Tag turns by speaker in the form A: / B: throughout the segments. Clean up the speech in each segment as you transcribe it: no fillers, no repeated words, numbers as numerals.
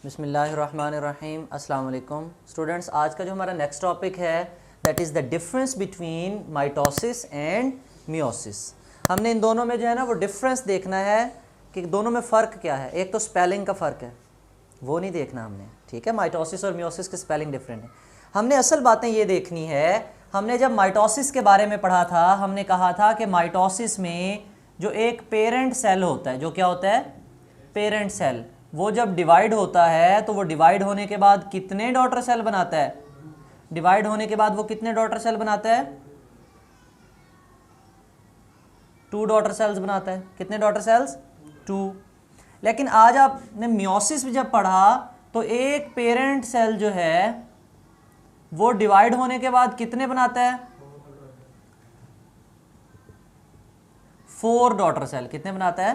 A: बिस्मिल्लाहिर्रहमानिर्रहीम। अस्सलाम वालेकुम स्टूडेंट्स, आज का जो हमारा नेक्स्ट टॉपिक है that is the difference between mitosis and meiosis. हमने इन दोनों में जो है ना वो डिफरेंस देखना है कि दोनों में फ़र्क क्या है। एक तो स्पेलिंग का फ़र्क है, वो नहीं देखना हमने, ठीक है। माइटोसिस और मियोसिस की स्पेलिंग डिफरेंट है। हमने असल बातें ये देखनी है। हमने जब माइटोसिस के बारे में पढ़ा था, हमने कहा था कि माइटोसिस में जो एक पेरेंट सेल होता है, जो क्या होता है, पेरेंट सेल, वो जब डिवाइड होता है तो वो डिवाइड होने के बाद कितने डॉटर सेल बनाता है? डिवाइड होने के बाद वो कितने डॉटर सेल बनाता है? 2 डॉटर सेल्स बनाता है। कितने डॉटर सेल्स? 2। लेकिन आज आपने मियोसिस में जब पढ़ा तो एक पेरेंट सेल जो है वो डिवाइड होने के बाद कितने बनाता है? 4 डॉटर सेल। कितने बनाता है?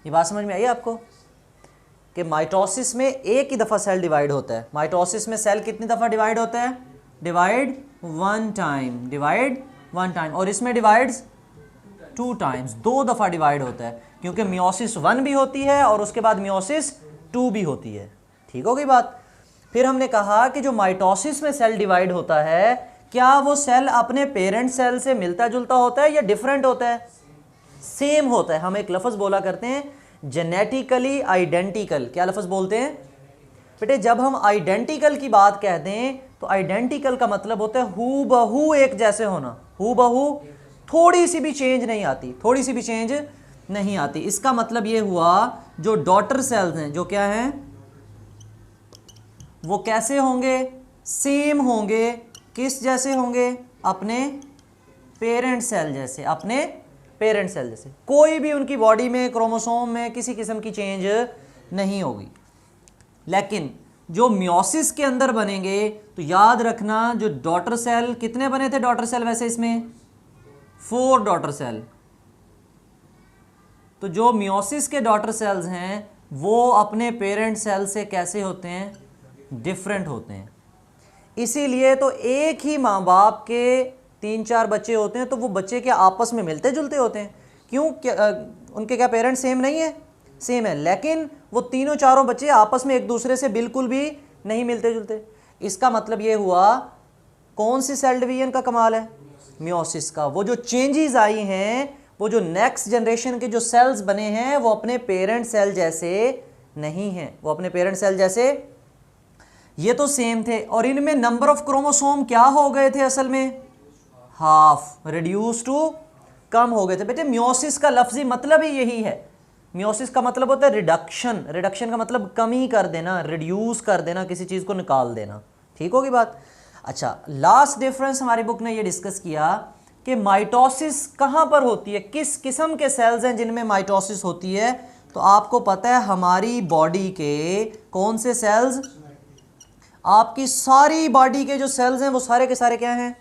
A: ये बात समझ में आई आपको कि माइटोसिस में एक ही दफ़ा सेल डिवाइड होता है। माइटोसिस में सेल कितनी दफ़ा डिवाइड होता है? Divide 1 time, divide 1 time. और इसमें डिवाइड्स 2 टाइम्स, 2 दफ़ा डिवाइड होता है, क्योंकि मियोसिस 1 भी होती है और उसके बाद मियोसिस 2 भी होती है। ठीक हो गई बात। फिर हमने कहा कि जो माइटोसिस में सेल डिवाइड होता है, क्या वो सेल अपने पेरेंट सेल से मिलता जुलता होता है या डिफरेंट होता है? सेम होता है। हम एक लफ्ज़ बोला करते हैं जेनेटिकली आइडेंटिकल। क्या लफ्ज़ बोलते हैं बेटे? जब हम आइडेंटिकल की बात कहते हैं तो आइडेंटिकल का मतलब होता है हू बहू एक जैसे होना। हू बहू, थोड़ी सी भी चेंज नहीं आती, थोड़ी सी भी चेंज नहीं आती। इसका मतलब ये हुआ जो डॉटर सेल्स हैं, जो क्या हैं, वो कैसे होंगे? सेम होंगे। किस जैसे होंगे? अपने पेरेंट सेल जैसे, अपने पेरेंट सेल जैसे। कोई भी उनकी बॉडी में, क्रोमोसोम में किसी किस्म की चेंज नहीं होगी। लेकिन जो मियोसिस के अंदर बनेंगे तो याद रखना, जो डॉटर सेल, कितने बने थे डॉटर सेल वैसे इसमें? 4 डॉटर सेल। तो जो मियोसिस के डॉटर सेल्स हैं वो अपने पेरेंट सेल से कैसे होते हैं? डिफरेंट होते हैं। इसीलिए तो एक ही माँ बाप के 3-4 बच्चे होते हैं तो वो बच्चे के आपस में मिलते जुलते होते हैं। क्यों? उनके क्या पेरेंट्स सेम नहीं है? सेम है, लेकिन वो तीनों चारों बच्चे आपस में एक दूसरे से बिल्कुल भी नहीं मिलते जुलते। इसका मतलब ये हुआ, कौन सी सेल डिवीजन का कमाल है? मियोसिस का। वो जो चेंजेस आई हैं, वो जो नेक्स्ट जनरेशन के जो सेल्स बने हैं वो अपने पेरेंट सेल जैसे नहीं हैं। वो अपने पेरेंट सेल जैसे, ये तो सेम थे और इनमें नंबर ऑफ क्रोमोसोम क्या हो गए थे असल में? हाफ, रिड्यूस टू, कम हो गए थे। बेटे मियोसिस का लफ्जी मतलब ही यही है। मियोसिस का मतलब होता है रिडक्शन। रिडक्शन का मतलब कमी कर देना, रिड्यूस कर देना, किसी चीज़ को निकाल देना। ठीक होगी बात। अच्छा, लास्ट डिफरेंस हमारी बुक ने ये डिस्कस किया कि माइटोसिस कहाँ पर होती है, किस किस्म के सेल्स हैं जिनमें माइटोसिस होती है। तो आपको पता है हमारी बॉडी के कौन से सेल्स, आपकी सारी बॉडी के जो सेल्स हैं वो सारे के सारे क्या हैं?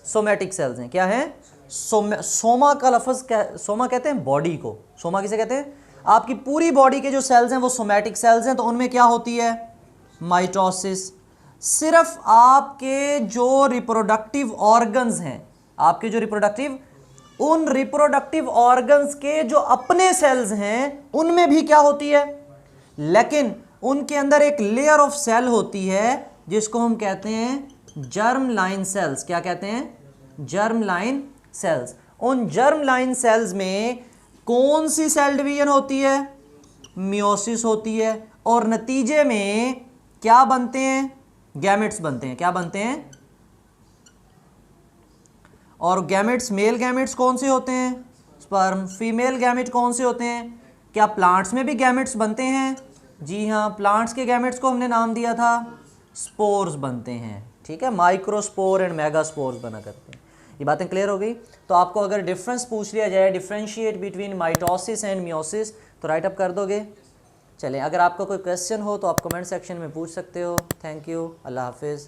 A: सोमैटिक सेल्स हैं। क्या हैं? सोमा का लफ्ज़ क्या? सोमा कहते हैं बॉडी को। सोमा किसे कहते हैं? आपकी पूरी बॉडी के जो सेल्स हैं वो सोमैटिक सेल्स हैं। तो उनमें क्या होती है? माइटोसिस। सिर्फ आपके जो रिप्रोडक्टिव ऑर्गन्स हैं, आपके जो रिप्रोडक्टिव, उन रिप्रोडक्टिव ऑर्गन्स के जो अपने सेल्स हैं उनमें भी क्या होती है? लेकिन उनके अंदर एक लेयर ऑफ सेल होती है जिसको हम कहते हैं जर्म लाइन सेल्स। क्या कहते हैं? Germ line cells. उन जर्म लाइन सेल्स में कौन सी सेल डिवीजन होती है? मियोसिस होती है। और नतीजे में क्या बनते हैं? गैमेट्स बनते हैं। क्या बनते हैं? और गैमेट्स, मेल गैमेट्स कौन से होते हैं? स्पर्म। फीमेल गैमेट कौन से होते हैं? क्या प्लांट्स में भी गैमेट्स बनते हैं? जी हाँ, प्लांट्स के गैमेट्स को हमने नाम दिया था स्पोर्स बनते हैं। ठीक है, माइक्रोस्पोर एंड मेगास्पोर्स बना करते हैं। ये बातें क्लियर हो गई। तो आपको अगर डिफरेंस पूछ लिया जाए, differentiate between mitosis and meiosis, तो राइट अप कर दोगे? चलें, अगर आपका कोई क्वेश्चन हो तो आप कमेंट सेक्शन में पूछ सकते हो। थैंक यू, अल्लाह हाफिज़।